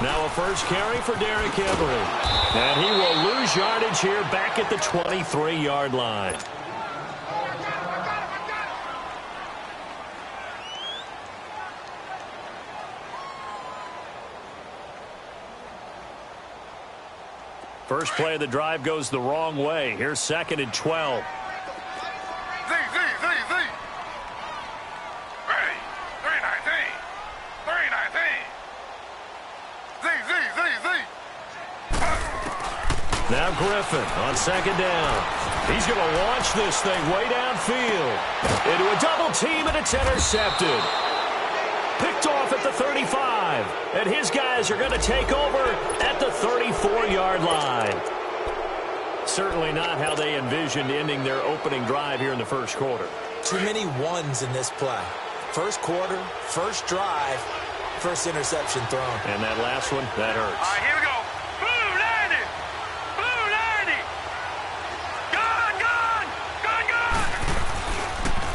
Now a first carry for Derrick Henry. And he will lose yardage here back at the 23-yard line. First play of the drive goes the wrong way. Here's 2nd and 12. Now Griffin on 2nd down. He's going to launch this thing way downfield. Into a double team, and it's intercepted. Picked off at the 35. And his guys are going to take over at the 34-yard line. Certainly not how they envisioned ending their opening drive here in the first quarter. Too many ones in this play. First quarter, first drive, first interception thrown. And that last one, that hurts. All right, here we go.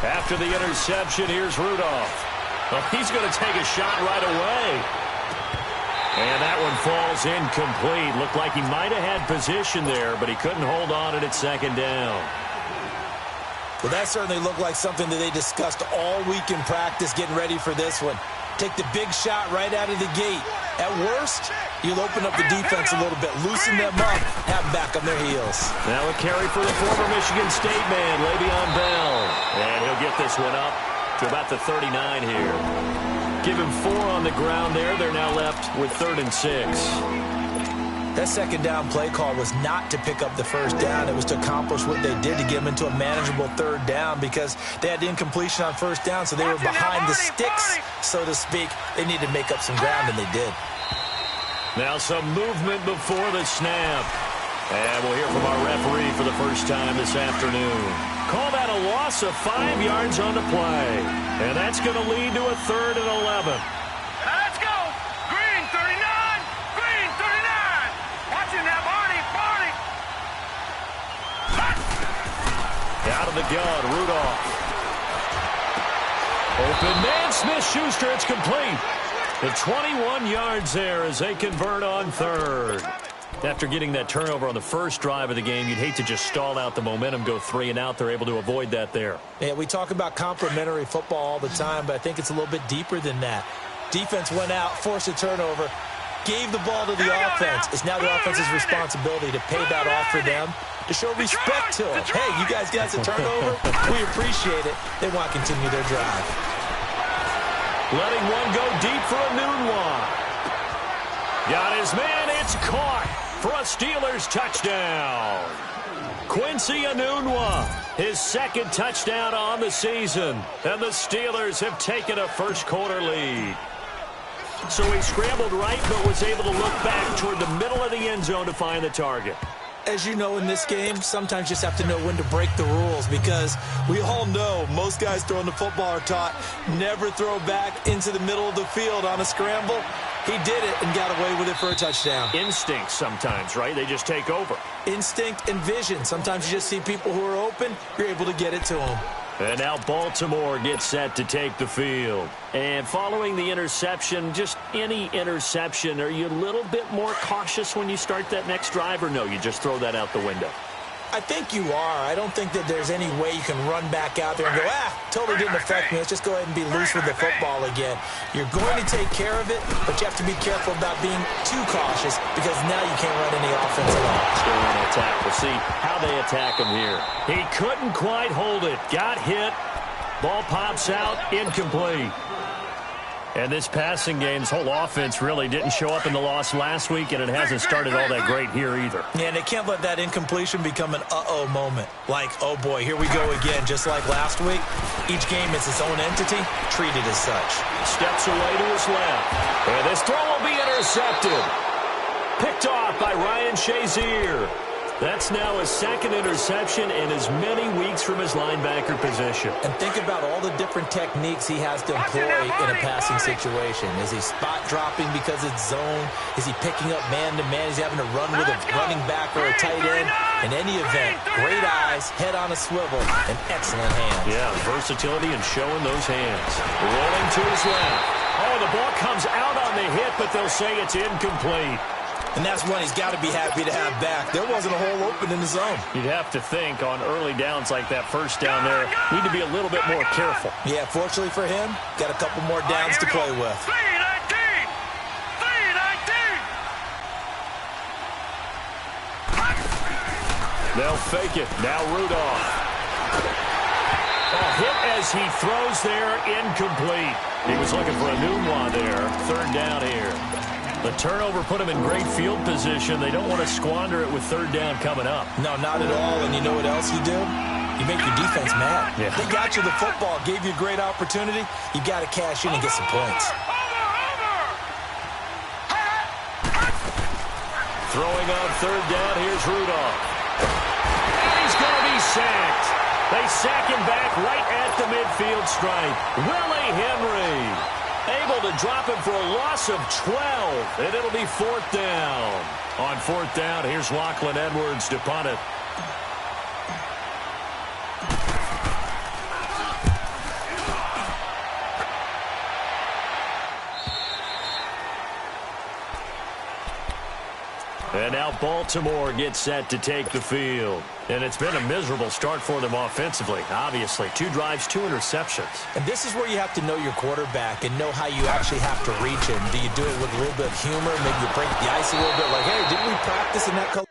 After the interception, here's Rudolph. Well, he's going to take a shot right away. And that one falls incomplete. Looked like he might have had position there, but he couldn't hold on at 2nd down. Well, that certainly looked like something that they discussed all week in practice getting ready for this one. Take the big shot right out of the gate. At worst, you'll open up the defense a little bit, loosen them up, have them back on their heels. Now a carry for the former Michigan State man, Le'Veon Bell. And he'll get this one up to about the 39 here. Give him 4 on the ground there. They're now left with 3rd and 6. That 2nd down play call was not to pick up the first down. It was to accomplish what they did to get them into a manageable 3rd down because they had incompletion on first down, so they were behind the sticks, so to speak. They needed to make up some ground, and they did. Now some movement before the snap. And we'll hear from our referee for the first time this afternoon. Call that a loss of 5 yards on the play. And that's going to lead to a 3rd and 11. Let's go. Green 39. Green 39. Watching that Barney. Out of the gun, Rudolph. Open man, Smith-Schuster. It's complete. The 21 yards there as they convert on 3rd. After getting that turnover on the first drive of the game, you'd hate to just stall out the momentum, go 3 and out. They're able to avoid that there. Yeah, we talk about complementary football all the time, but I think it's a little bit deeper than that. Defense went out, forced a turnover, gave the ball to the offense. It's now the offense's responsibility to pay that off for them, to show respect to them. Hey, you guys got a turnover? We appreciate it. They want to continue their drive. Letting one go deep for Enunwa. Got his man. It's caught for a Steelers touchdown. Quincy Enunwa, his 2nd touchdown on the season. And the Steelers have taken a first-quarter lead. So he scrambled right, but was able to look back toward the middle of the end zone to find the target. As you know, in this game, sometimes you just have to know when to break the rules because we all know most guys throwing the football are taught never throw back into the middle of the field on a scramble. He did it and got away with it for a touchdown. Instinct sometimes, right? They just take over. Instinct and vision. Sometimes you just see people who are open, you're able to get it to them. And now Baltimore gets set to take the field. And following the interception, just any interception, are you a little bit more cautious when you start that next drive, or no, you just throw that out the window? I think you are. I don't think that there's any way you can run back out there and go, totally didn't affect me. Let's just go ahead and be loose with the football again. You're going to take care of it, but you have to be careful about being too cautious because now you can't run any offense at all. Still an attack. We'll see how they attack him here. He couldn't quite hold it. Got hit. Ball pops out. Incomplete. And this passing game, this whole offense really didn't show up in the loss last week, and it hasn't started all that great here either. Yeah, and they can't let that incompletion become an uh-oh moment. Like, oh boy, here we go again. Just like last week, each game is its own entity, treated as such. Steps away to his left. And this throw will be intercepted. Picked off by Ryan Shazier. That's now his 2nd interception in as many weeks from his linebacker position. And think about all the different techniques he has to employ in a passing situation. Is he spot dropping because it's zone? Is he picking up man-to-man? Is he having to run with a running back or a tight end? In any event, great eyes, head on a swivel, and excellent hands. Yeah, versatility and showing those hands. Rolling to his left. Oh, the ball comes out on the hit, but they'll say it's incomplete. And that's one he's got to be happy to have back. There wasn't a hole open in the zone. You'd have to think on early downs like that first down there, need to be a little bit more careful. Yeah, fortunately for him, got a couple more downs to play with. 319! 319! They'll fake it. Now Rudolph. A hit as he throws there, incomplete. He was looking for a Nunwa there. Third down here. The turnover put him in great field position. They don't want to squander it with third down coming up. No, not at all. And you know what else you do? You make your defense mad. Yeah. They got you the football, gave you a great opportunity. You got to cash in and get some points. Throwing on third down, here's Rudolph. And he's going to be sacked. They sack him back right at the midfield stripe. Willie Henry able to drop him for a loss of 12, and it'll be fourth down. On fourth down, here's Lachlan Edwards to punt it. And now Baltimore gets set to take the field. And it's been a miserable start for them offensively, obviously. 2 drives, 2 interceptions. And this is where you have to know your quarterback and know how you actually have to reach him. Do you do it with a little bit of humor? Maybe you break the ice a little bit like, hey, didn't we practice in that color?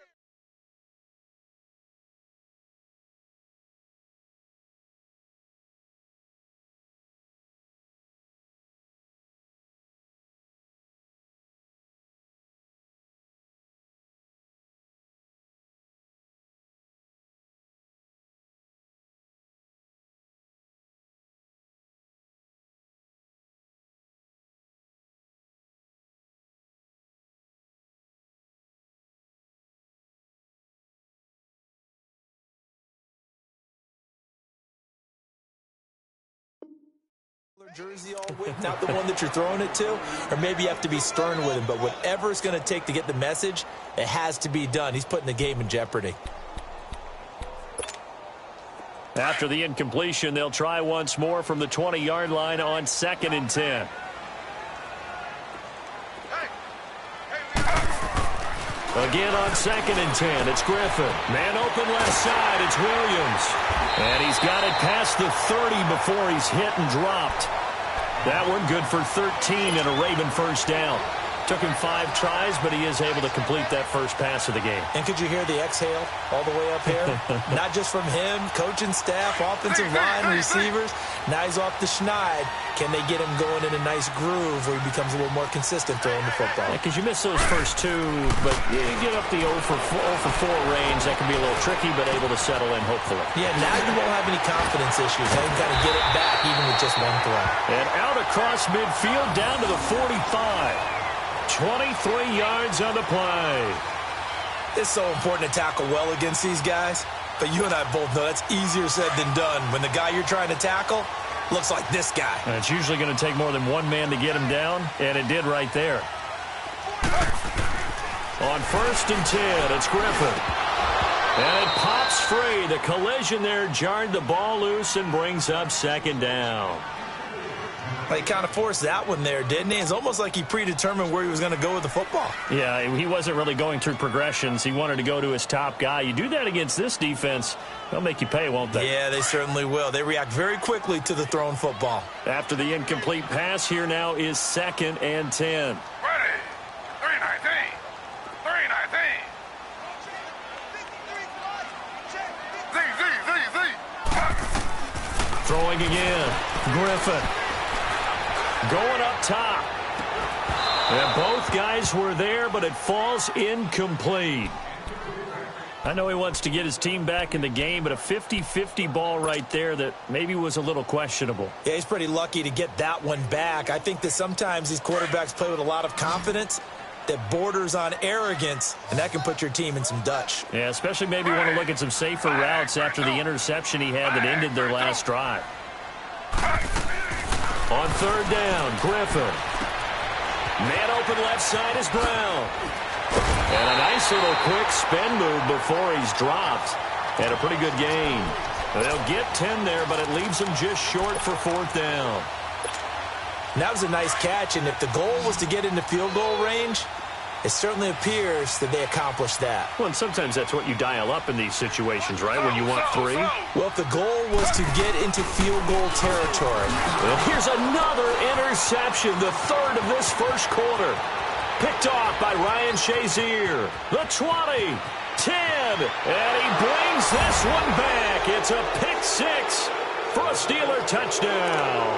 Jersey all week, not the one that you're throwing it to, or maybe you have to be stern with him, but whatever it's going to take to get the message, it has to be done. He's putting the game in jeopardy. After the incompletion, they'll try once more from the 20-yard line on 2nd and 10. Again on 2nd and 10, it's Griffin. Man open left side, it's Williams. And he's got it past the 30 before he's hit and dropped. That one good for 13 and a Raven first down. Took him 5 tries, but he is able to complete that first pass of the game. And could you hear the exhale all the way up here? Not just from him, coaching staff, offensive line, receivers. Now he's off the schneid. Can they get him going in a nice groove where he becomes a little more consistent throwing the football? Because you miss those first 2, but you get up the 0 for 4 range. That can be a little tricky, but able to settle in, hopefully. Yeah, now you won't have any confidence issues. Now you can kind of get it back even with just one throw. And out across midfield, down to the 45. 23 yards on the play. It's so important to tackle well against these guys, but you and I both know that's easier said than done when the guy you're trying to tackle looks like this guy. And it's usually going to take more than one man to get him down, and it did right there. On 1st and 10, it's Griffin. And it pops free. The collision there jarred the ball loose and brings up 2nd down. He kind of forced that one there, didn't he? It's almost like he predetermined where he was going to go with the football. Yeah, he wasn't really going through progressions. He wanted to go to his top guy. You do that against this defense, they'll make you pay, won't they? Yeah, they certainly will. They react very quickly to the thrown football. After the incomplete pass, here now is 2nd and 10. Ready. 319. 319. Z. Throwing again. Griffin. Going up top. And both guys were there, but it falls incomplete. I know he wants to get his team back in the game, but a 50-50 ball right there that maybe was a little questionable. Yeah, he's pretty lucky to get that one back. I think that sometimes these quarterbacks play with a lot of confidence that borders on arrogance, and that can put your team in some Dutch. Yeah, especially maybe want to look at some safer routes after the interception he had that ended their last drive. On 3rd down, Griffin. Man open left side is Brown. And a nice little quick spin move before he's dropped. And a pretty good gain. They'll get 10 there, but it leaves them just short for 4th down. And that was a nice catch, and if the goal was to get into field goal range, it certainly appears that they accomplished that. Well, and sometimes that's what you dial up in these situations, right, when you want 3? Well, if the goal was to get into field goal territory. Well, here's another interception, the third of this first quarter. Picked off by Ryan Shazier. The 20, 10, and he brings this one back. It's a pick 6 for a Steeler touchdown.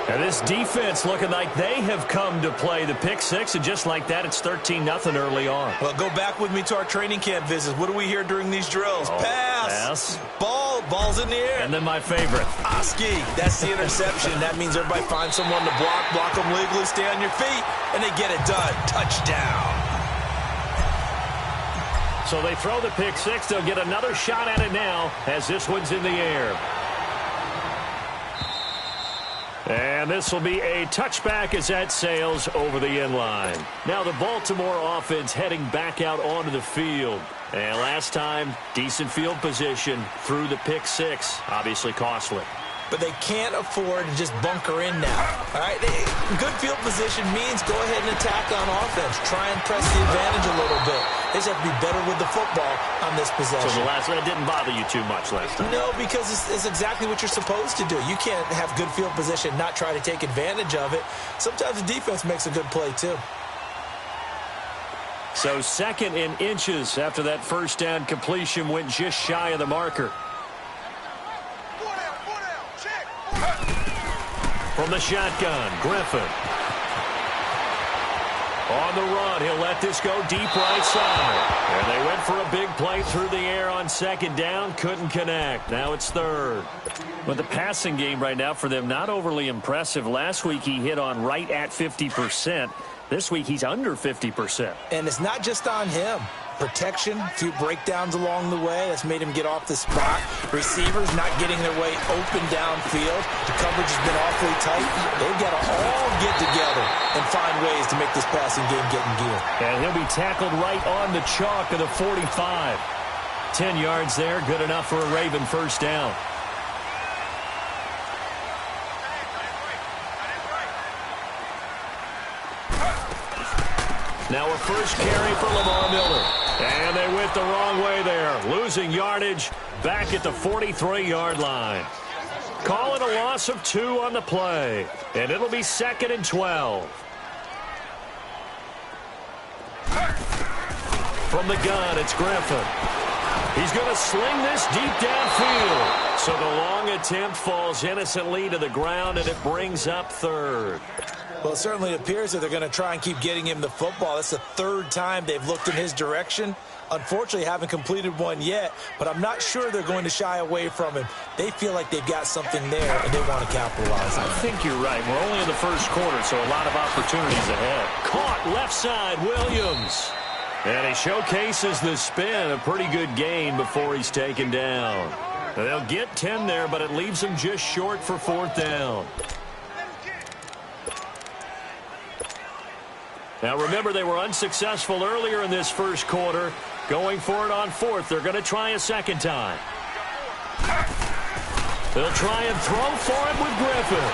And this defense looking like they have come to play the pick 6, and just like that, it's 13-0 early on. Well, go back with me to our training camp visits. What do we hear during these drills? Pass. Ball's in the air. And then my favorite. Oski, that's the interception. That means everybody finds someone to block them legally, stay on your feet, and they get it done. Touchdown. So they throw the pick 6. They'll get another shot at it now as this one's in the air. And this will be a touchback as that sails over the end line. Now the Baltimore offense heading back out onto the field. And last time, decent field position through the pick 6. Obviously costly. But they can't afford to just bunker in now. All right, good field position means go ahead and attack on offense. Try and press the advantage a little bit. They just have to be better with the football on this possession. So the last one, it didn't bother you too much last time? No, because it's exactly what you're supposed to do. You can't have good field position, not try to take advantage of it. Sometimes the defense makes a good play too. So 2nd in inches after that first down completion went just shy of the marker. From the shotgun, Griffin. On the run, he'll let this go deep right side. And they went for a big play through the air on 2nd down. Couldn't connect. Now it's 3rd. But the passing game right now for them, not overly impressive. Last week he hit on right at 50%. This week he's under 50%. And it's not just on him. Protection, a few breakdowns along the way. That's made him get off the spot. Receivers not getting their way open downfield. The coverage has been awfully tight. They've got to all get together and find ways to make this passing game get in gear. And he'll be tackled right on the chalk of the 45. 10 yards there, good enough for a Raven first down. Now a first carry for Lamar Miller. And they went the wrong way there. Losing yardage back at the 43-yard line. Call it a loss of 2 on the play. And it'll be 2nd and 12. From the gun, it's Griffin. He's going to sling this deep downfield. So the long attempt falls innocently to the ground, and it brings up 3rd. Well, it certainly appears that they're going to try and keep getting him the football. That's the 3rd time they've looked in his direction. Unfortunately, haven't completed one yet, but I'm not sure they're going to shy away from him. They feel like they've got something there, and they want to capitalize on it. I think you're right. We're only in the first quarter, so a lot of opportunities ahead. Caught left side, Williams. And he showcases the spin, a pretty good gain before he's taken down. And they'll get 10 there, but it leaves them just short for 4th down. Now, remember, they were unsuccessful earlier in this first quarter. Going for it on 4th. They're going to try a 2nd time. They'll try and throw for him with Griffin.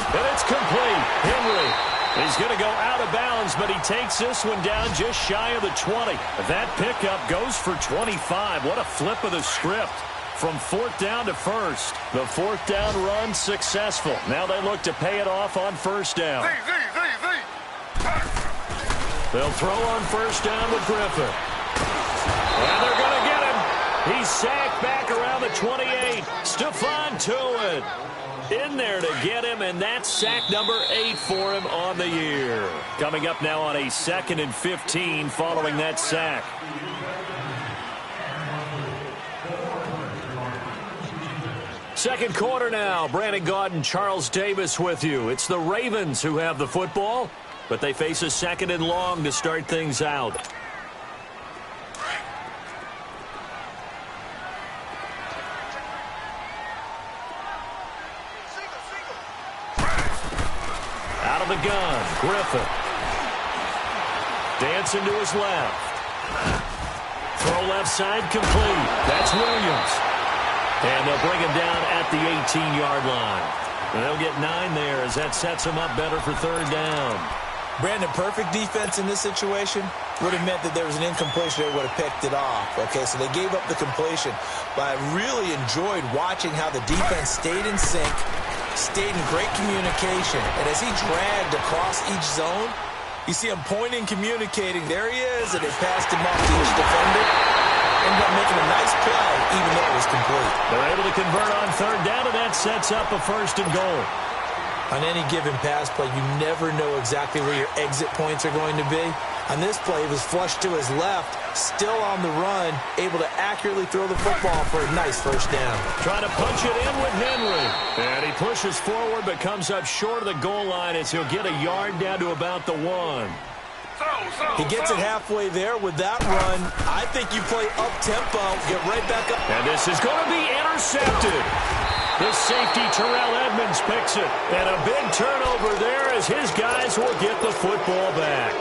And it's complete. Henry, he's going to go out of bounds, but he takes this one down just shy of the 20. That pickup goes for 25. What a flip of the script. From 4th down to 1st. The 4th down run successful. Now they look to pay it off on 1st down. They'll throw on 1st down with Griffin. And they're going to get him. He's sacked back around the 28. Stephon Tuitt in there to get him, and that's sack number 8 for him on the year. Coming up now on a 2nd and 15 following that sack. Second quarter now. Brandon Gaudin, Charles Davis with you. It's the Ravens who have the football, but they face a 2nd and long to start things out. Out of the gun, Griffin. Dancing to his left. Throw left side complete. That's Williams. And they'll bring him down at the 18-yard line. And they'll get 9 there as that sets them up better for third down. Brandon, perfect defense in this situation would have meant that there was an incompletion. They would have picked it off. Okay, so they gave up the completion. But I really enjoyed watching how the defense stayed in sync, stayed in great communication. And as he dragged across each zone, you see him pointing, communicating. There he is, and they passed him off to each defender. Ended up making a nice play, even though it was complete. They're able to convert on third down, and that sets up a 1st and goal. On any given pass play, you never know exactly where your exit points are going to be. On this play, he was flushed to his left, still on the run, able to accurately throw the football for a nice 1st down. Trying to punch it in with Henry. And he pushes forward but comes up short of the goal line as he'll get a yard down to about the 1. He gets it halfway there with that run. I think you play up-tempo, get right back up. And this is going to be intercepted. The safety, Terrell Edmonds, picks it. And a big turnover there as his guys will get the football back.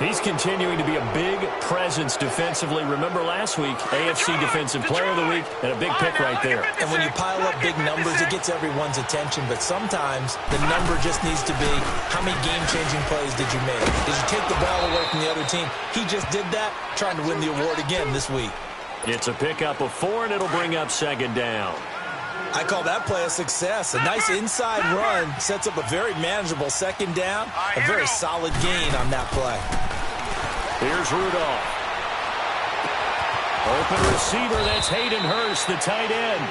He's continuing to be a big presence defensively. Remember last week, AFC Defensive Player of the Week, and a big pick right there. And when you pile up big numbers, it gets everyone's attention. But sometimes the number just needs to be, how many game-changing plays did you make? Did you take the ball away from the other team? He just did that, trying to win the award again this week. It's a pickup of 4, and it'll bring up 2nd down. I call that play a success. A nice inside run sets up a very manageable 2nd down. A very solid gain on that play. Here's Rudolph. Open receiver, that's Hayden Hurst, the tight end.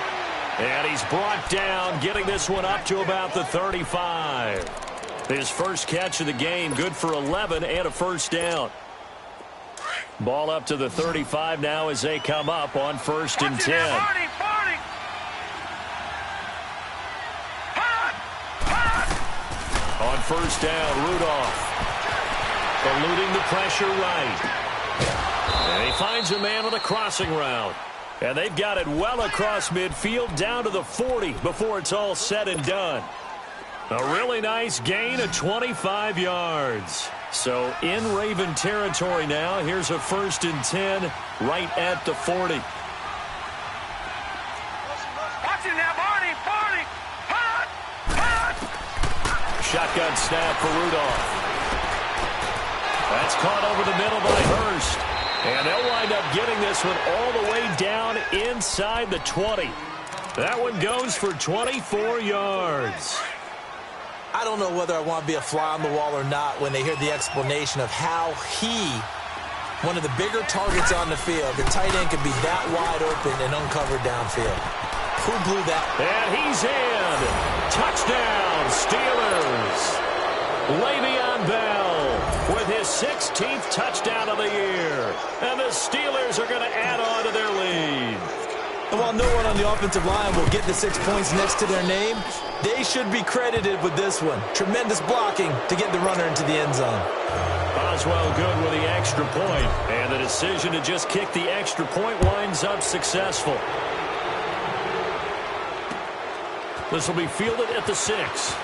And he's brought down, getting this one up to about the 35. His first catch of the game, good for 11 and a 1st down. Ball up to the 35 now as they come up on 1st and 10. On 1st down, Rudolph. Eluding the pressure right. And he finds a man on a crossing route. And they've got it well across midfield down to the 40 before it's all said and done. A really nice gain of 25 yards. So in Raven territory now. Here's a 1st and 10 right at the 40. Watch it now, Barney. Shotgun snap for Rudolph. That's caught over the middle by Hurst. And they'll wind up getting this one all the way down inside the 20. That one goes for 24 yards. I don't know whether I want to be a fly on the wall or not when they hear the explanation of how one of the bigger targets on the field, the tight end can be that wide open and uncovered downfield. Who blew that? And he's in. Touchdown, Steelers. Le'Veon Bell with his 16th touchdown of the year. And the Steelers are going to add on to their lead. And while no one on the offensive line will get the 6 points next to their name, they should be credited with this one. Tremendous blocking to get the runner into the end zone. Boswell good with the extra point. And the decision to just kick the extra point winds up successful. This will be fielded at the 6.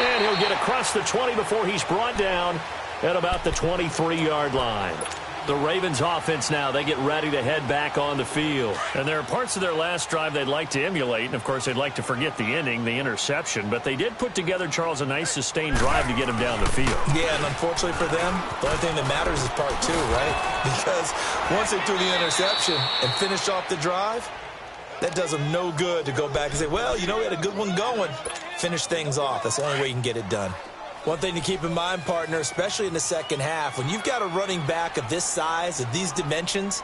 And he'll get across the 20 before he's brought down at about the 23-yard line. The Ravens offense now, they get ready to head back on the field. And there are parts of their last drive they'd like to emulate. And, of course, they'd like to forget the ending, the interception. But they did put together, Charles, a nice sustained drive to get him down the field. Yeah, and unfortunately for them, the only thing that matters is part 2, right? Because once they threw the interception and finished off the drive, that does them no good to go back and say, well, you know, we had a good one going. Finish things off. That's the only way you can get it done. One thing to keep in mind, partner, especially in the second half, when you've got a running back of this size, of these dimensions,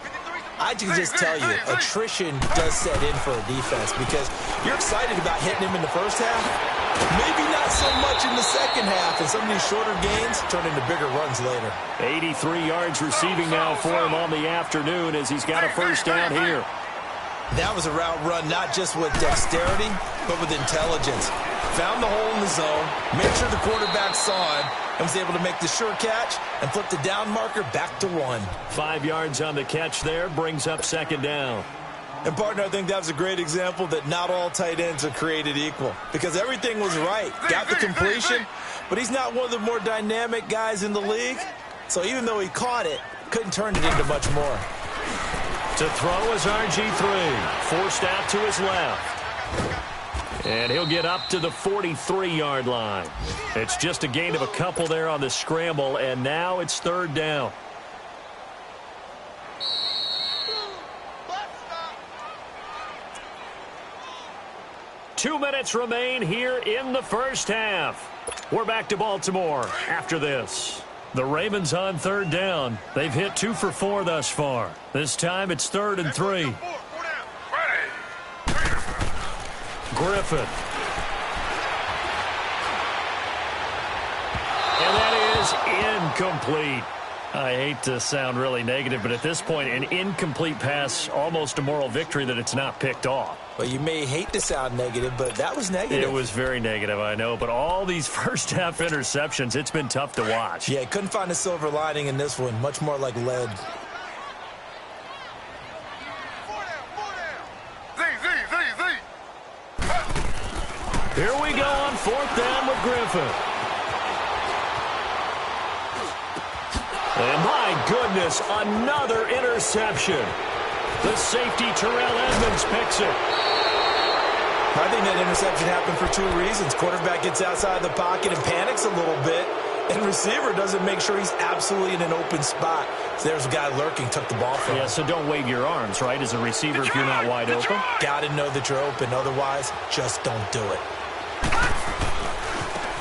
I can just tell you, attrition does set in for a defense because you're excited about hitting him in the first half, maybe not so much in the second half, and some of these shorter gains turn into bigger runs later. 83 yards receiving now for him on the afternoon as he's got a first down here. That was a route run not just with dexterity, but with intelligence. Found the hole in the zone, made sure the quarterback saw him, and was able to make the sure catch and flip the down marker back to 1. 5 yards on the catch there, brings up second down. And, partner, I think that was a great example that not all tight ends are created equal because everything was right. Got the completion, but he's not one of the more dynamic guys in the league. So even though he caught it, couldn't turn it into much more. To throw is RG3. Forced out to his left. And he'll get up to the 43-yard line. It's just a gain of a couple there on the scramble, and now it's third down. Two minutes remain here in the first half. We're back to Baltimore after this. The Ravens on third down. They've hit 2 for 4 thus far. This time it's 3rd and 3. Griffin. And that is incomplete. I hate to sound really negative, but at this point, an incomplete pass, almost a moral victory that it's not picked off. Well, you may hate to sound negative, but that was negative. It was very negative, I know. But all these first-half interceptions, it's been tough to watch. Yeah, couldn't find a silver lining in this one. Much more like lead. Here we go on 4th down with Griffin. And my goodness, another interception. The safety, Terrell Edmonds, picks it. I think that interception happened for 2 reasons. Quarterback gets outside the pocket and panics a little bit, and receiver doesn't make sure he's absolutely in an open spot. So there's a guy lurking, took the ball from him. Yeah, so don't wave your arms, right, as a receiver if you're not wide open? Got to know that you're open. Otherwise, just don't do it.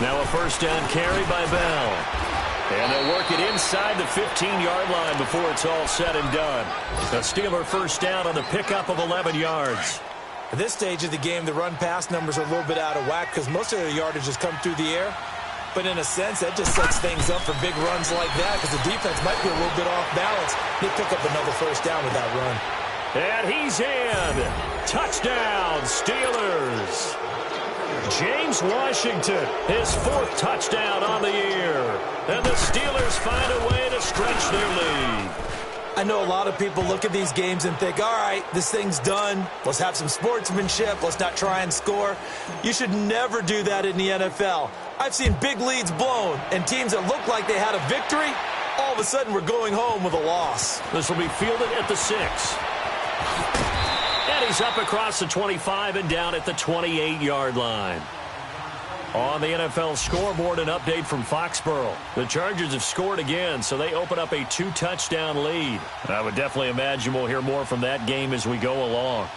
Now a first down carry by Bell. And they'll work it inside the 15-yard line before it's all said and done. A Steeler first down on the pickup of 11 yards. At this stage of the game, the run-pass numbers are a little bit out of whack because most of their yardage has come through the air. But in a sense, that just sets things up for big runs like that because the defense might be a little bit off balance. They pick up another first down with that run. And he's in. Touchdown, Steelers. James Washington, his 4th touchdown on the year. And the Steelers find a way to stretch their lead. I know a lot of people look at these games and think, all right, this thing's done. Let's have some sportsmanship. Let's not try and score. You should never do that in the NFL. I've seen big leads blown, and teams that looked like they had a victory, all of a sudden we're going home with a loss. This will be fielded at the 6. And he's up across the 25 and down at the 28-yard line. On the NFL scoreboard, an update from Foxborough. The Chargers have scored again, so they open up a 2-touchdown lead. And I would definitely imagine we'll hear more from that game as we go along.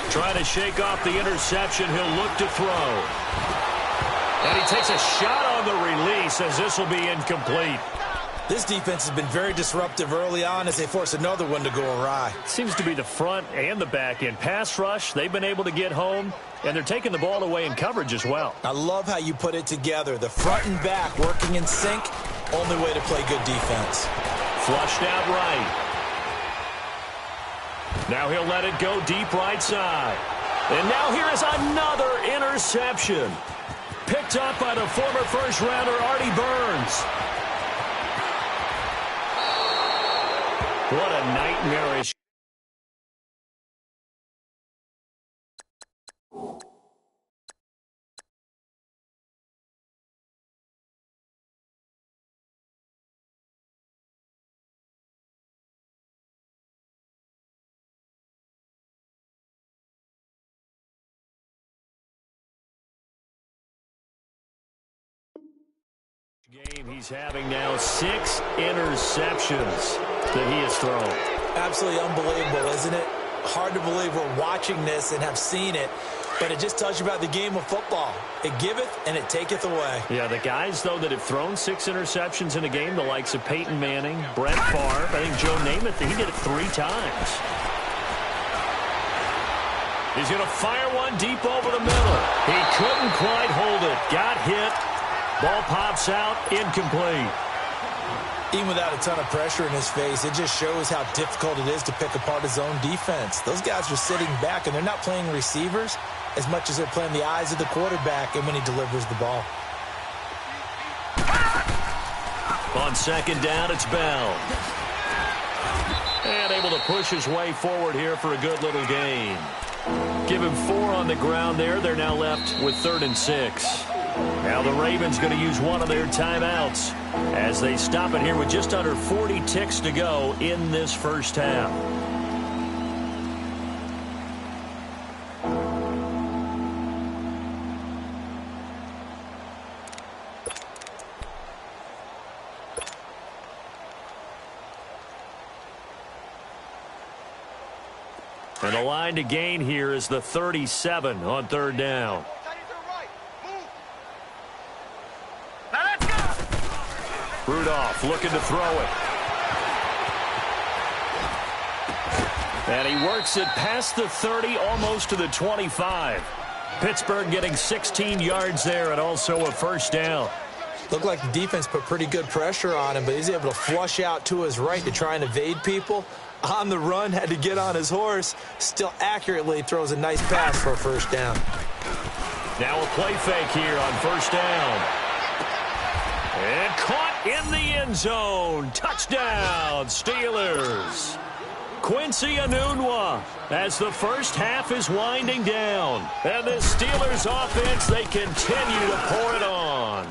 Trying to shake off the interception. He'll look to throw. And he takes a shot on the release as this will be incomplete. This defense has been very disruptive early on as they force another one to go awry. Seems to be the front and the back end. Pass rush, they've been able to get home, and they're taking the ball away in coverage as well. I love how you put it together. The front and back working in sync. Only way to play good defense. Flushed out right. Now he'll let it go deep right side. And now here is another interception. Picked up by the former first-rounder Artie Burns. What a nightmarish. Game he's having now 6 interceptions that he has thrown. Absolutely unbelievable, isn't it? Hard to believe we're watching this and have seen it, but it just tells you about the game of football. It giveth and it taketh away. Yeah, the guys, though, that have thrown 6 interceptions in a game, the likes of Peyton Manning, Brett Favre, I think Joe Namath, he did it 3 times. He's going to fire one deep over the middle. He couldn't quite hold it. Got hit. Ball pops out, incomplete. Even without a ton of pressure in his face, it just shows how difficult it is to pick apart his own defense. Those guys are sitting back, and they're not playing receivers as much as they're playing the eyes of the quarterback and when he delivers the ball. On second down, it's Bell. And able to push his way forward here for a good little gain. Give him 4 on the ground there. They're now left with 3rd and 6. Now the Ravens going to use one of their timeouts as they stop it here with just under 40 ticks to go in this first half. And the line to gain here is the 37 on 3rd down. Now let's go. Rudolph looking to throw it. And he works it past the 30, almost to the 25. Pittsburgh getting 16 yards there and also a first down. Looked like the defense put pretty good pressure on him, but he's able to flush out to his right to try and evade people. On the run, had to get on his horse. Still accurately throws a nice pass for a first down. Now a play fake here on first down. And caught in the end zone. Touchdown, Steelers. Quincy Enunwa as the first half is winding down. And the Steelers offense, they continue to pour it on.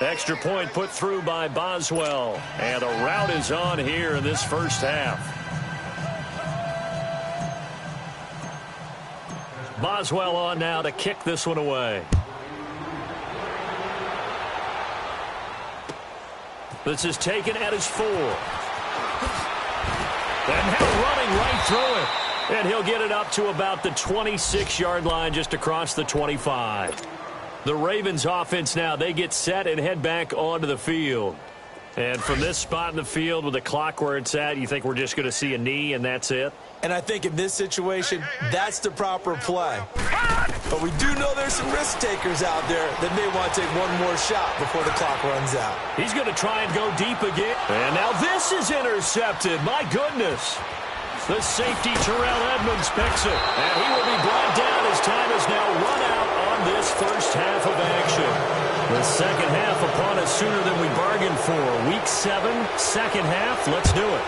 Extra point put through by Boswell. And the route is on here in this first half. Boswell on now to kick this one away. This is taken at his 4. And now running right through it. And he'll get it up to about the 26-yard line just across the 25. The Ravens offense now, they get set and head back onto the field. And from this spot in the field with the clock where it's at, you think we're just going to see a knee and that's it? And I think in this situation, that's the proper play. But we do know there's some risk takers out there that may want to take one more shot before the clock runs out. He's going to try and go deep again. And now this is intercepted. My goodness. The safety, Terrell Edmonds, picks it. And he will be brought down as time is now run out on this first half of action. The second half upon us sooner than we bargained for. Week 7, second half. Let's do it.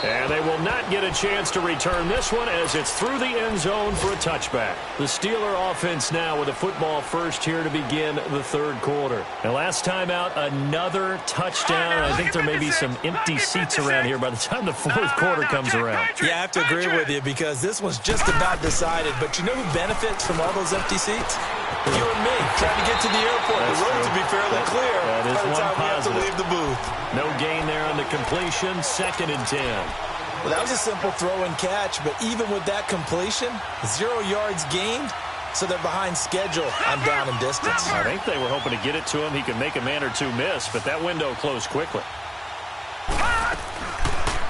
And they will not get a chance to return this one as it's through the end zone for a touchback. The Steeler offense now with a football first here to begin the third quarter. And last time out, another touchdown. I think there may be some empty seats around here by the time the fourth quarter comes around. Yeah, I have to agree with you because this one's just about decided. But you know who benefits from all those empty seats? You and me, trying to get to the airport. That's the roads true. will be fairly clear that is by the one time we have to positive. leave the booth. No gain there on the completion. 2nd and 10. Well, that was a simple throw and catch, but even with that completion, 0 yards gained, so they're behind schedule on down and distance. I think they were hoping to get it to him. He could make a man or two miss, but that window closed quickly.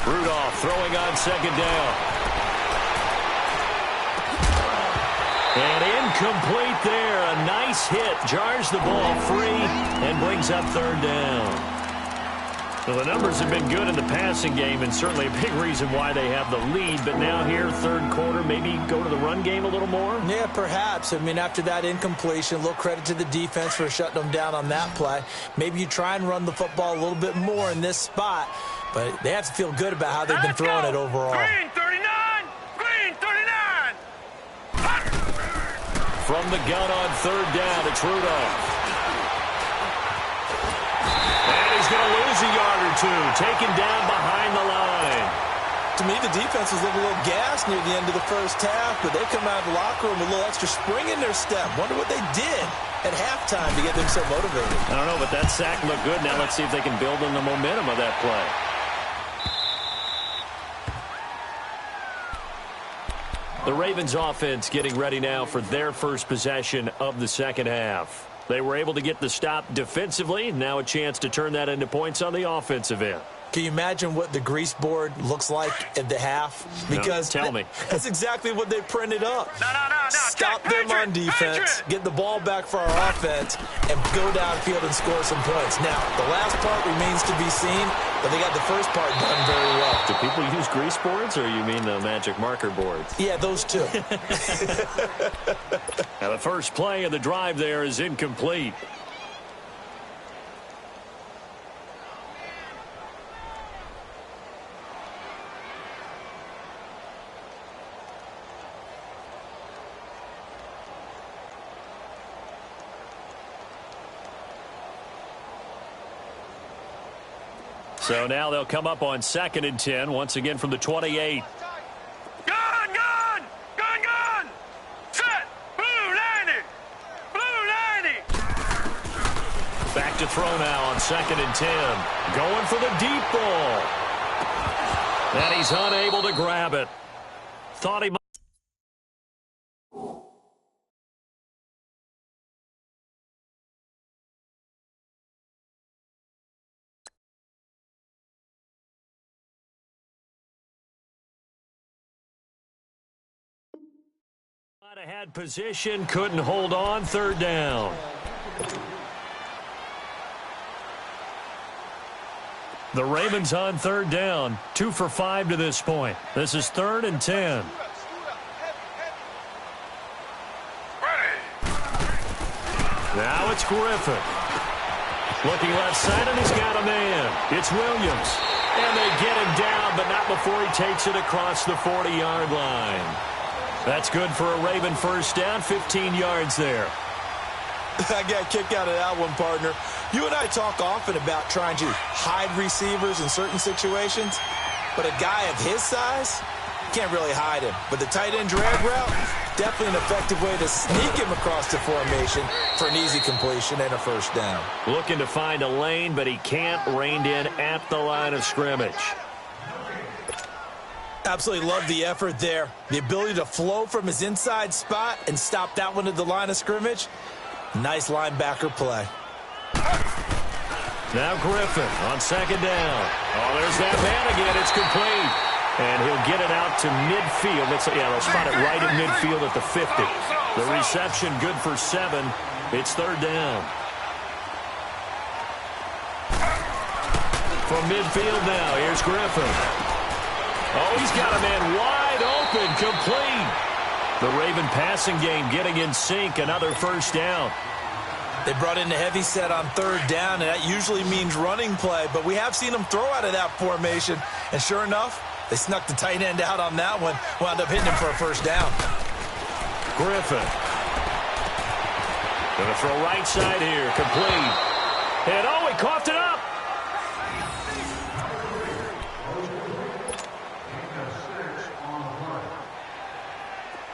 Rudolph throwing on 2nd down. And incomplete there. A nice hit. Jars the ball free and brings up 3rd down. Well, the numbers have been good in the passing game and certainly a big reason why they have the lead. But now here, third quarter, maybe go to the run game a little more? Yeah, perhaps. I mean, after that incompletion, a little credit to the defense for shutting them down on that play. Maybe you try and run the football a little bit more in this spot. But they have to feel good about how they've been throwing it overall. Green 39! Green 39! From the gun on 3rd down, it's Rudolph. And he's going to lose a yard or two, taken down behind the line. To me, the defense was looking a little gassed near the end of the first half, but they come out of the locker room with a little extra spring in their step. Wonder what they did at halftime to get them so motivated. I don't know, but that sack looked good. Now let's see if they can build on the momentum of that play. The Ravens offense getting ready now for their first possession of the second half. They were able to get the stop defensively. Now a chance to turn that into points on the offensive end. Can you imagine what the grease board looks like at the half? Because no, tell me. That's exactly what they printed up. No. Stop them on defense, get the ball back for our offense, and go downfield and score some points. Now, the last part remains to be seen, but they got the first part done very well. Do people use grease boards, or you mean the magic marker boards? Yeah, those two. Now the first play of the drive there is incomplete. So now they'll come up on 2nd and 10, once again from the 28. Gun, gun! Gun, gun! Set! Blue 90! Blue 90! Back to throw now on 2nd and 10. Going for the deep ball. And he's unable to grab it. Thought he might. Might have had position, couldn't hold on, 3rd down. The Ravens on 3rd down, 2 for 5 to this point. This is 3rd and 10. Now it's Griffin. Looking left side, and he's got a man. It's Williams. And they get him down, but not before he takes it across the 40-yard line. That's good for a Raven first down, 15 yards there. I got a kick out of that one, partner. You and I talk often about trying to hide receivers in certain situations, but a guy of his size, can't really hide him. But the tight end drag route, definitely an effective way to sneak him across the formation for an easy completion and a first down. Looking to find a lane, but he can't, reined in at the line of scrimmage. Absolutely love the effort there. The ability to flow from his inside spot and stop that one at the line of scrimmage. Nice linebacker play. Now Griffin on 2nd down. Oh, there's that man again. It's complete. And he'll get it out to midfield. They'll spot it right at midfield at the 50. The reception good for 7. It's 3rd down. From midfield now, here's Griffin. Oh, he's got a man wide open, complete. The Raven passing game getting in sync, another first down. They brought in the heavy set on 3rd down, and that usually means running play, but we have seen them throw out of that formation, and sure enough, they snuck the tight end out on that one, wound up hitting him for a first down. Griffin. Going to throw right side here, complete. And oh, he coughed it up.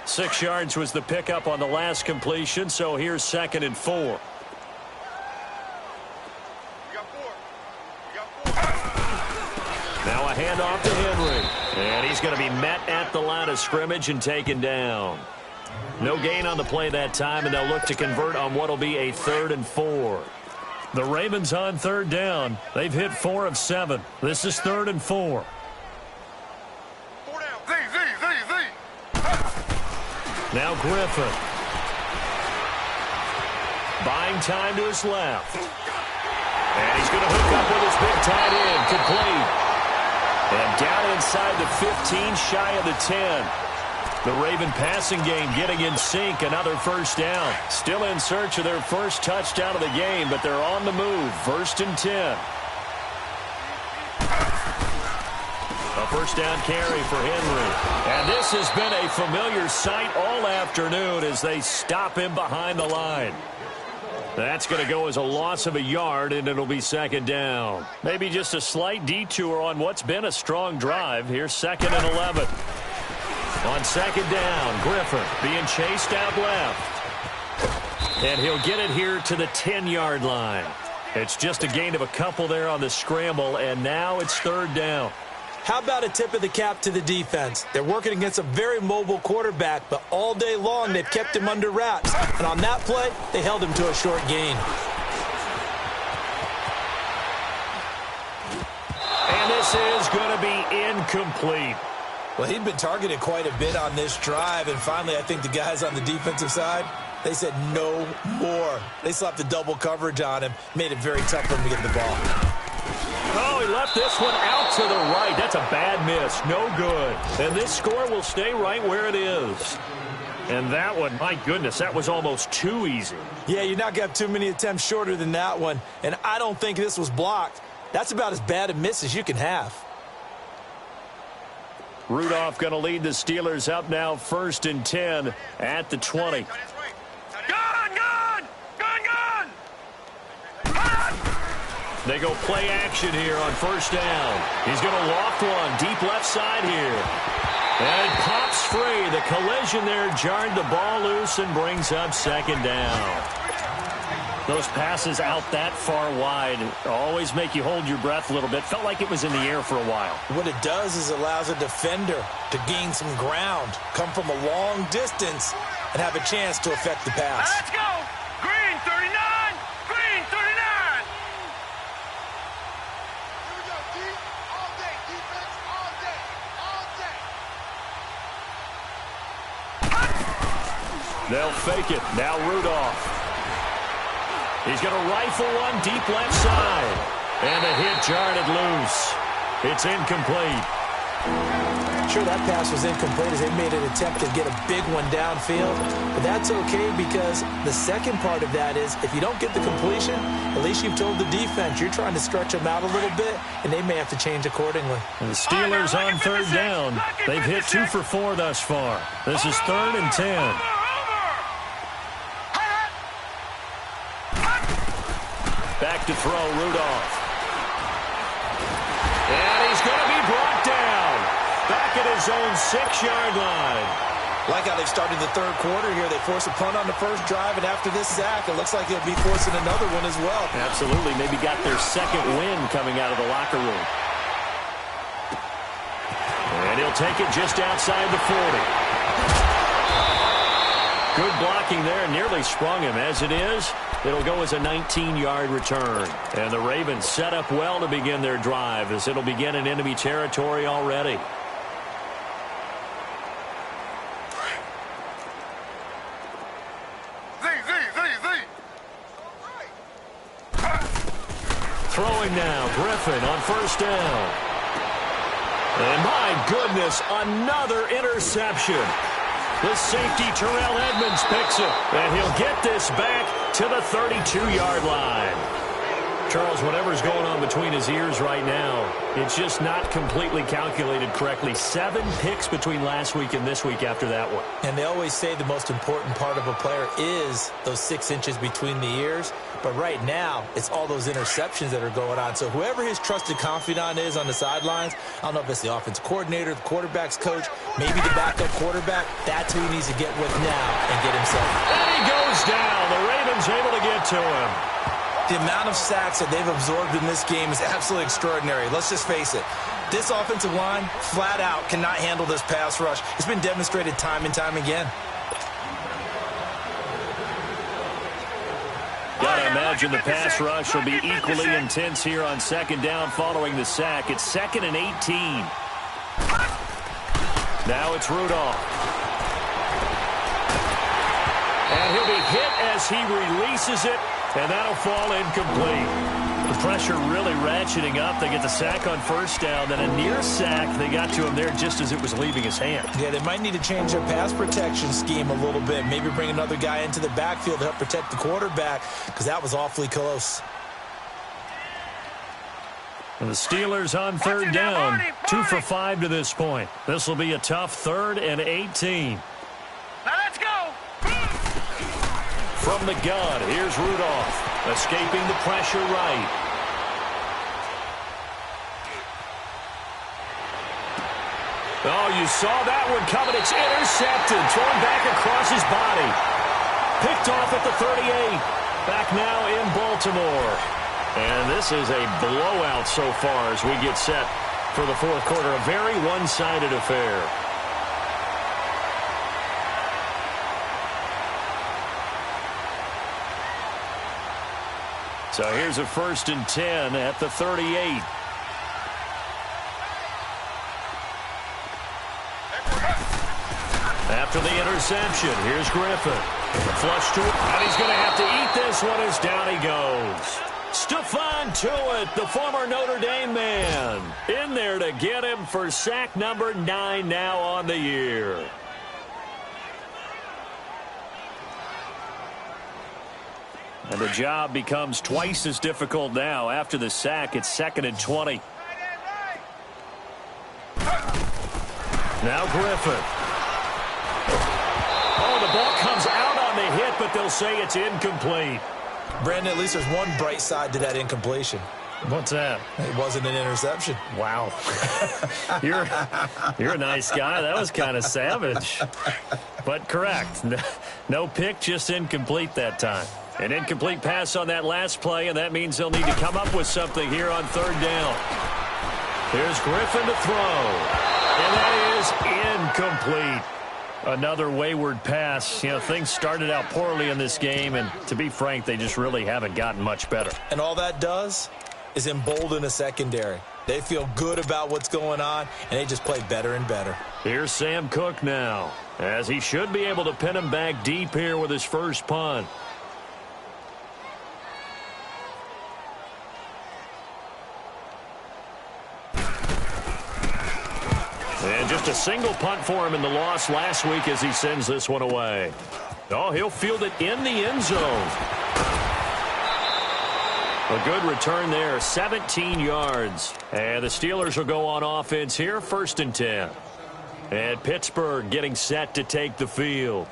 Six yards was the pickup on the last completion, so here's 2nd and 4. Now a handoff to Henry. And he's going to be met at the line of scrimmage and taken down. No gain on the play that time, and they'll look to convert on what will be a 3rd and 4. The Ravens on 3rd down. They've hit 4 of 7. This is 3rd and 4. Now Griffin. Buying time to his left. And he's going to hook up with his big tight end. Complete. And down inside the 15, shy of the 10. The Raven passing game getting in sync. Another first down. Still in search of their first touchdown of the game, but they're on the move. 1st and 10. A first down carry for Henry. And this has been a familiar sight all afternoon as they stop him behind the line. That's going to go as a loss of a yard, and it'll be 2nd down. Maybe just a slight detour on what's been a strong drive. Here's 2nd and 11. On 2nd down, Griffin being chased out left. And he'll get it here to the 10-yard line. It's just a gain of a couple there on the scramble, and now it's 3rd down. How about a tip of the cap to the defense? They're working against a very mobile quarterback, but all day long they've kept him under wraps. And on that play, they held him to a short gain. And this is going to be incomplete. Well, he'd been targeted quite a bit on this drive, and finally I think the guys on the defensive side, they said no more. They slapped the double coverage on him, made it very tough for him to get the ball. Oh, he left this one out to the right. That's a bad miss. No good. And this score will stay right where it is. And that one, my goodness, that was almost too easy. Yeah, you're not going to have too many attempts shorter than that one. And I don't think this was blocked. That's about as bad a miss as you can have. Rudolph going to lead the Steelers up now 1st and 10 at the 20. They go play action here on first down. He's going to loft one deep left side here. And it pops free. The collision there jarred the ball loose and brings up second down. Those passes out that far wide always make you hold your breath a little bit. Felt like it was in the air for a while. What it does is allows a defender to gain some ground, come from a long distance, and have a chance to affect the pass. Let's go. Green 39. Green 39. Here we go, D. All day. Defense all day. All day. They'll fake it. Now Rudolph. He's going to rifle one deep left side. And a hit jarred it loose. It's incomplete. Sure, that pass was incomplete as they made an attempt to get a big one downfield. But that's okay because the second part of that is if you don't get the completion, at least you've told the defense you're trying to stretch them out a little bit, and they may have to change accordingly. And the Steelers on third down. They've hit 2 for 4 thus far. This is 3rd and 10. Back to throw, Rudolph. And he's going to be brought down. Back at his own 6-yard line. Like how they've started the third quarter here. They force a punt on the first drive, and after this sack, it looks like they'll be forcing another one as well. Absolutely. Maybe got their second win coming out of the locker room. And he'll take it just outside the 40. Good blocking there, nearly sprung him. As it is, it'll go as a 19-yard return. And the Ravens set up well to begin their drive as it'll begin in enemy territory already. Throwing now, Griffin on first down. And my goodness, another interception. The safety, Terrell Edmonds, picks it, and he'll get this back to the 32-yard line. Charles, whatever's going on between his ears right now, it's just not completely calculated correctly. 7 picks between last week and this week after that one. And they always say the most important part of a player is those 6 inches between the ears. But right now, it's all those interceptions that are going on. So whoever his trusted confidant is on the sidelines, I don't know if it's the offensive coordinator, the quarterback's coach, maybe the backup quarterback, that's who he needs to get with now and get himself. And he goes down. The Ravens able to get to him. The amount of sacks that they've absorbed in this game is absolutely extraordinary. Let's just face it. This offensive line, flat out, cannot handle this pass rush. It's been demonstrated time and time again. Gotta imagine the pass rush will be equally intense here on second down following the sack. It's 2nd and 18. Now it's Rudolph. And he'll be hit as he releases it, and that'll fall incomplete. The pressure really ratcheting up. They get the sack on first down, then a near sack. They got to him there just as it was leaving his hand. Yeah, they might need to change their pass protection scheme a little bit. Maybe bring another guy into the backfield to help protect the quarterback, because that was awfully close. And the Steelers on third down. 2 for 5 to this point. This will be a tough 3rd and 18. Now let's go. From the gun, here's Rudolph, escaping the pressure right. Oh, you saw that one coming. It's intercepted, thrown back across his body. Picked off at the 38. Back now in Baltimore. And this is a blowout so far as we get set for the fourth quarter. A very one-sided affair. So here's a 1st and 10 at the 38. After the interception, here's Griffin. Flush to it, and he's going to have to eat this one as down he goes. Stephon Tuitt, the former Notre Dame man, in there to get him for sack number 9 now on the year. And the job becomes twice as difficult now. After the sack, it's 2nd and 20. Now Griffin. Oh, the ball comes out on the hit, but they'll say it's incomplete. Brandon, at least there's one bright side to that incompletion. What's that? It wasn't an interception. Wow. You're a nice guy. That was kind of savage. But correct. No pick, just incomplete that time. An incomplete pass on that last play, and that means they'll need to come up with something here on third down. Here's Griffin to throw. And that is incomplete. Another wayward pass. You know, things started out poorly in this game, and to be frank, they just really haven't gotten much better. And all that does is embolden a secondary. They feel good about what's going on, and they just play better and better. Here's Sam Cook now, as he should be able to pin him back deep here with his first punt. And just a single punt for him in the loss last week as he sends this one away. Oh, he'll field it in the end zone. A good return there, 17 yards. And the Steelers will go on offense here, 1st and 10. And Pittsburgh getting set to take the field.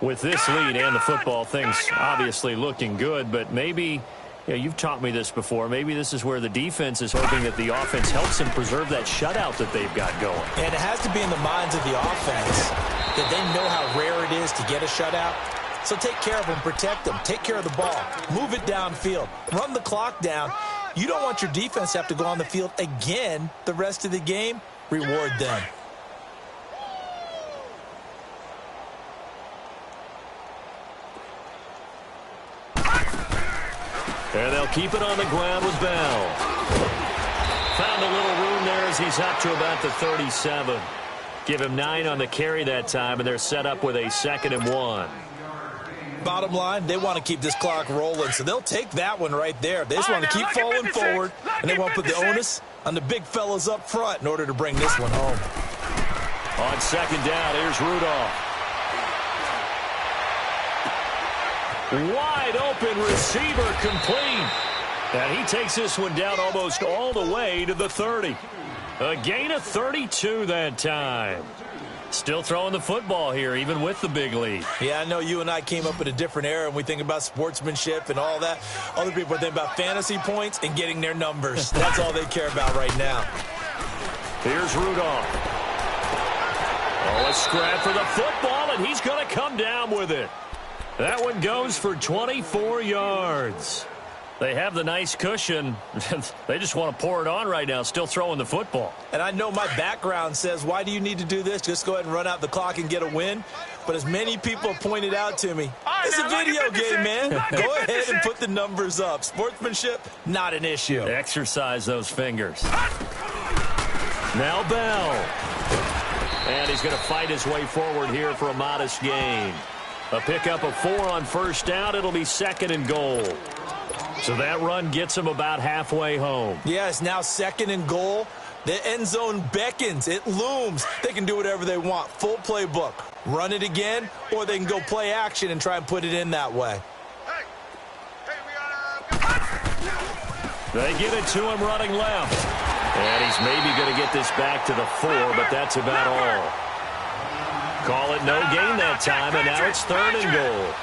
With this lead and the football, things obviously looking good, but maybe... Yeah, you've taught me this before. Maybe this is where the defense is hoping that the offense helps them preserve that shutout that they've got going. And it has to be in the minds of the offense that they know how rare it is to get a shutout. So take care of them, protect them, take care of the ball, move it downfield, run the clock down. You don't want your defense to have to go on the field again the rest of the game. Reward them. And they'll keep it on the ground with Bell. Found a little room there as he's up to about the 37. Give him 9 on the carry that time, and they're set up with a 2nd and 1. Bottom line, they want to keep this clock rolling, so they'll take that one right there. They just want to keep falling forward, and they want to put the onus on the big fellas up front in order to bring this one home. On 2nd down, here's Rudolph. Wide open receiver complete. And he takes this one down almost all the way to the 30. A gain of 32 that time. Still throwing the football here, even with the big lead. Yeah, I know you and I came up in a different era, and we think about sportsmanship and all that. Other people are thinking about fantasy points and getting their numbers. That's all they care about right now. Here's Rudolph. Oh, a scrap for the football, and he's going to come down with it. That one goes for 24 yards. They have the nice cushion. They just want to pour it on right now, still throwing the football. And I know my background says, why do you need to do this? Just go ahead and run out the clock and get a win. But as many people have pointed out to me, it's a video game, man. Go ahead and put the numbers up. Sportsmanship, not an issue. Exercise those fingers. Now Bell. And he's going to fight his way forward here for a modest gain. A pickup of 4 on 1st down. It'll be 2nd and goal. So that run gets him about halfway home. Yeah, it's now 2nd and goal. The end zone beckons. It looms. They can do whatever they want. Full playbook. Run it again, or they can go play action and try and put it in that way. They get it to him running left. And he's maybe going to get this back to the 4, but that's about all. Call it no gain that time, and now it's 3rd and goal.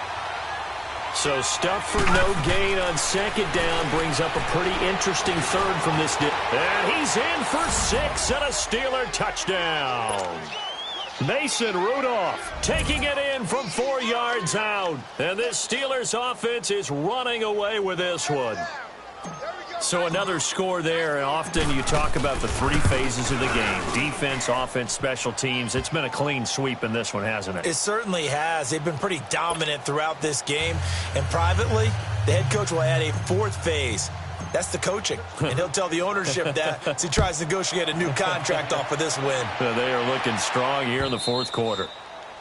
So stuff for no gain on 2nd down brings up a pretty interesting 3rd from this. And he's in for 6 and a Steeler touchdown. Mason Rudolph taking it in from 4 yards out. And this Steelers offense is running away with this one. So another score there, and often you talk about the 3 phases of the game. Defense, offense, special teams. It's been a clean sweep in this one, hasn't it? It certainly has. They've been pretty dominant throughout this game. And privately, the head coach will add a 4th phase. That's the coaching. And he'll tell the ownership that as he tries to negotiate a new contract off of this win. They are looking strong here in the 4th quarter.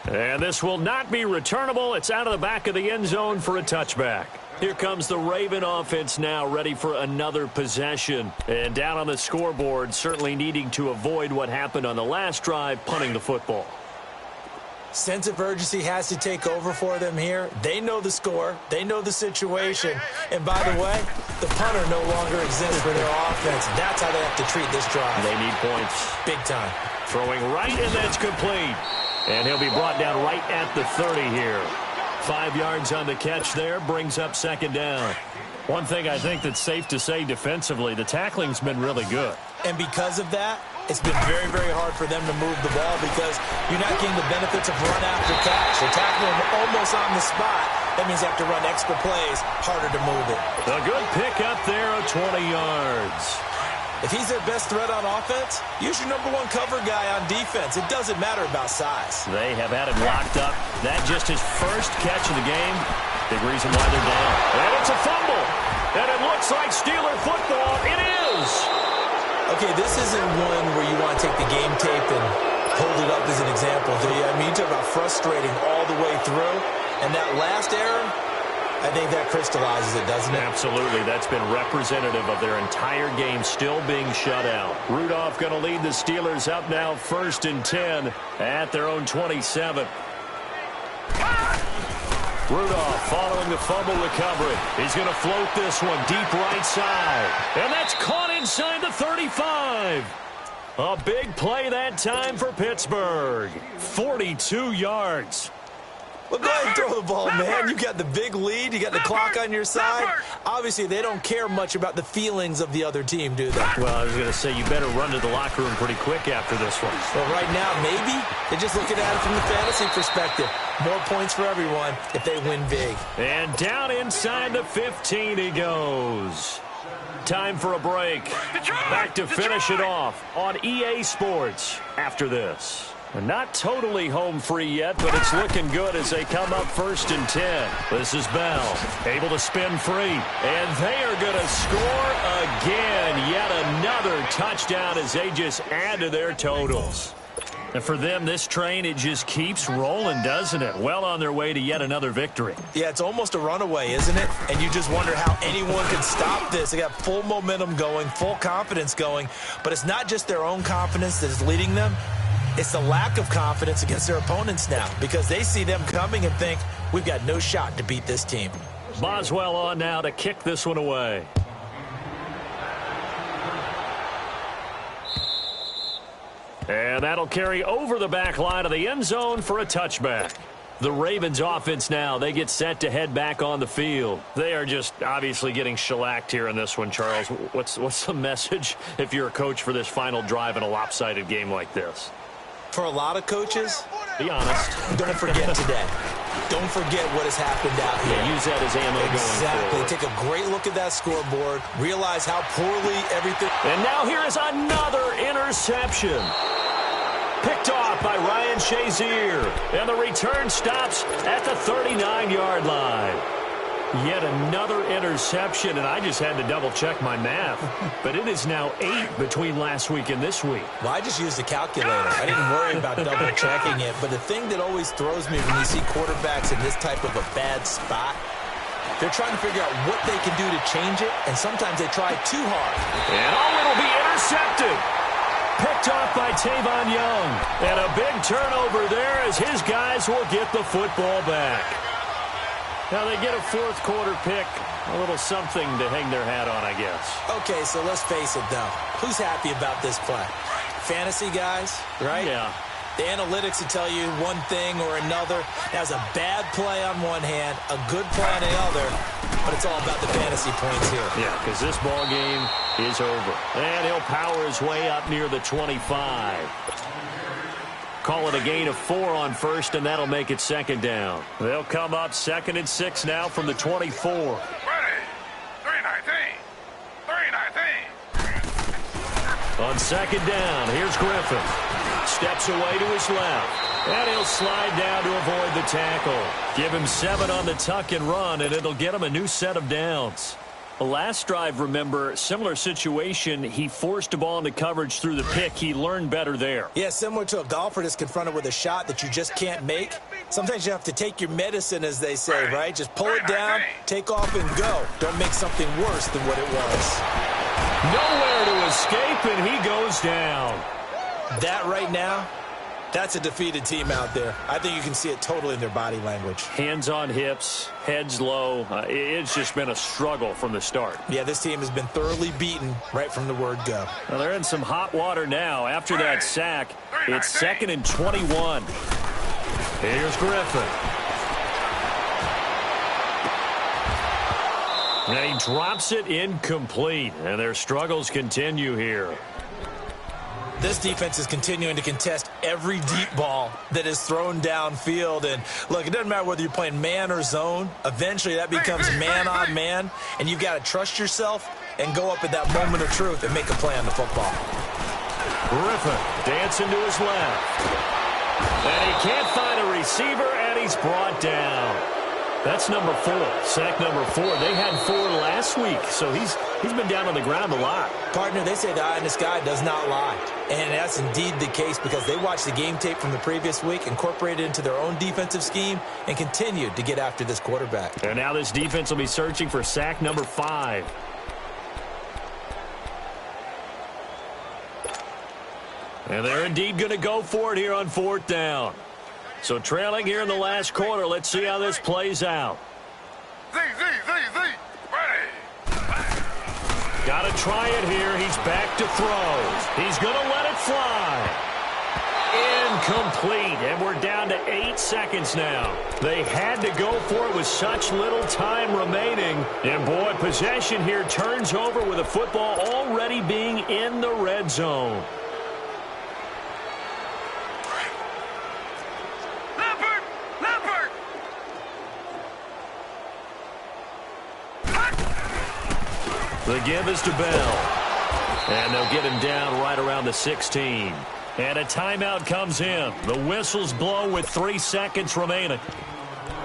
And this will not be returnable. It's out of the back of the end zone for a touchback. Here comes the Raven offense now, ready for another possession. And down on the scoreboard, certainly needing to avoid what happened on the last drive, punting the football. Sense of urgency has to take over for them here. They know the score. They know the situation. And by the way, the punter no longer exists for their offense. That's how they have to treat this drive. They need points. Big time. Throwing right, and that's complete. And he'll be brought down right at the 30 here. 5 yards on the catch there, brings up 2nd down. One thing I think that's safe to say defensively, the tackling's been really good. And because of that, it's been very, very hard for them to move the ball because you're not getting the benefits of run after catch. They're tackling them almost on the spot. That means they have to run extra plays, harder to move it. A good pick up there of 20 yards. If he's their best threat on offense, use your number one cover guy on defense. It doesn't matter about size. They have had him locked up. That just his first catch of the game. Big reason why they're down. And it's a fumble. And it looks like Steeler football. It is. Okay, this isn't one where you want to take the game tape and hold it up as an example, do you? I mean, you talk about frustrating all the way through. And that last error, I think that crystallizes it, doesn't it? Absolutely. That's been representative of their entire game still being shut out. Rudolph going to lead the Steelers up now 1st and 10 at their own 27. Rudolph following the fumble recovery. He's going to float this one deep right side. And that's caught inside the 35. A big play that time for Pittsburgh. 42 yards. Well, go ahead and throw the ball, man. You got the big lead. You got the clock on your side. Obviously, they don't care much about the feelings of the other team, do they? Well, I was going to say, you better run to the locker room pretty quick after this one. Well, right now, maybe they're just looking at it from the fantasy perspective. More points for everyone if they win big. And down inside the 15 he goes. Time for a break. Back to finish it off on EA Sports after this. Not totally home free yet, but it's looking good as they come up 1st and 10. This is Bell, able to spin free. And they are going to score again. Yet another touchdown as they just add to their totals. And for them, this train, it just keeps rolling, doesn't it? Well on their way to yet another victory. Yeah, it's almost a runaway, isn't it? And you just wonder how anyone can stop this. They got full momentum going, full confidence going. But it's not just their own confidence that is leading them. It's the lack of confidence against their opponents now because they see them coming and think, we've got no shot to beat this team. Boswell on now to kick this one away. And that'll carry over the back line of the end zone for a touchback. The Ravens offense now, they get set to head back on the field. They are just obviously getting shellacked here in this one, Charles. What's the message if you're a coach for this final drive in a lopsided game like this? For a lot of coaches, be honest. Don't forget today. Don't forget what has happened out here. Yeah, use that as ammo going forward. Exactly. Take a great look at that scoreboard. Realize how poorly everything... And now here is another interception. Picked off by Ryan Shazier. And the return stops at the 39-yard line. Yet another interception, and I just had to double-check my math. But it is now 8 between last week and this week. Well, I just used a calculator. I didn't worry about double-checking it. But the thing that always throws me when you see quarterbacks in this type of a bad spot, they're trying to figure out what they can do to change it, and sometimes they try too hard. And it'll be intercepted. Picked off by Tavon Young. And a big turnover there as his guys will get the football back. Now they get a fourth-quarter pick, a little something to hang their hat on, I guess. Okay, so let's face it, though. Who's happy about this play? Fantasy guys, right? Yeah. The analytics will tell you one thing or another. That's a bad play on one hand, a good play on the other, but it's all about the fantasy points here. Yeah, because this ball game is over. And he'll power his way up near the 25. Call it a gain of 4 on first, and that'll make it 2nd down. They'll come up 2nd and 6 now from the 24. Ready. 319. 319. On 2nd down, here's Griffin. Steps away to his left. And he'll slide down to avoid the tackle. Give him 7 on the tuck and run, and it'll get him a new set of downs. The last drive, remember, similar situation. He forced a ball into coverage through the pick. He learned better there. Yeah, similar to a golfer that's confronted with a shot that you just can't make. Sometimes you have to take your medicine, as they say, right? Just pull it down, take off, and go. Don't make something worse than what it was. Nowhere to escape, and he goes down. That right now, that's a defeated team out there. I think you can see it totally in their body language. Hands on hips, heads low. It's just been a struggle from the start. Yeah, this team has been thoroughly beaten right from the word go. Well, they're in some hot water now. After that sack, it's 2nd and 21. Here's Griffin. And he drops it incomplete, and their struggles continue here. This defense is continuing to contest every deep ball that is thrown downfield. And, look, it doesn't matter whether you're playing man or zone. Eventually, that becomes man-on-man, and you've got to trust yourself and go up at that moment of truth and make a play on the football. Griffin dancing to his left. And he can't find a receiver, and he's brought down. That's number 4, sack number 4. They had 4 last week, so he's been down on the ground a lot. Partner, they say the eye in the sky does not lie. And that's indeed the case because they watched the game tape from the previous week, incorporated it into their own defensive scheme, and continued to get after this quarterback. And now this defense will be searching for sack number 5. And they're indeed going to go for it here on 4th down. So trailing here in the last quarter, let's see how this plays out. Z, ready. Got to try it here. He's back to throw. He's going to let it fly. Incomplete, and we're down to 8 seconds now. They had to go for it with such little time remaining. And, boy, possession here turns over with the football already being in the red zone. The give is to Bell. And they'll get him down right around the 16. And a timeout comes in. The whistles blow with 3 seconds remaining.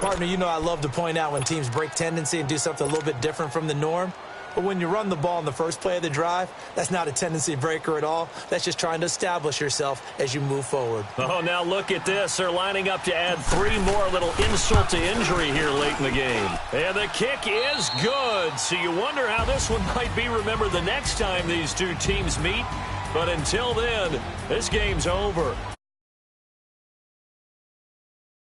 Partner, you know I love to point out when teams break tendency and do something a little bit different from the norm. But when you run the ball in the first play of the drive, that's not a tendency breaker at all. That's just trying to establish yourself as you move forward. Oh, now look at this. They're lining up to add 3 more, little insult to injury here late in the game. And the kick is good. So you wonder how this one might be remembered the next time these two teams meet. But until then, this game's over.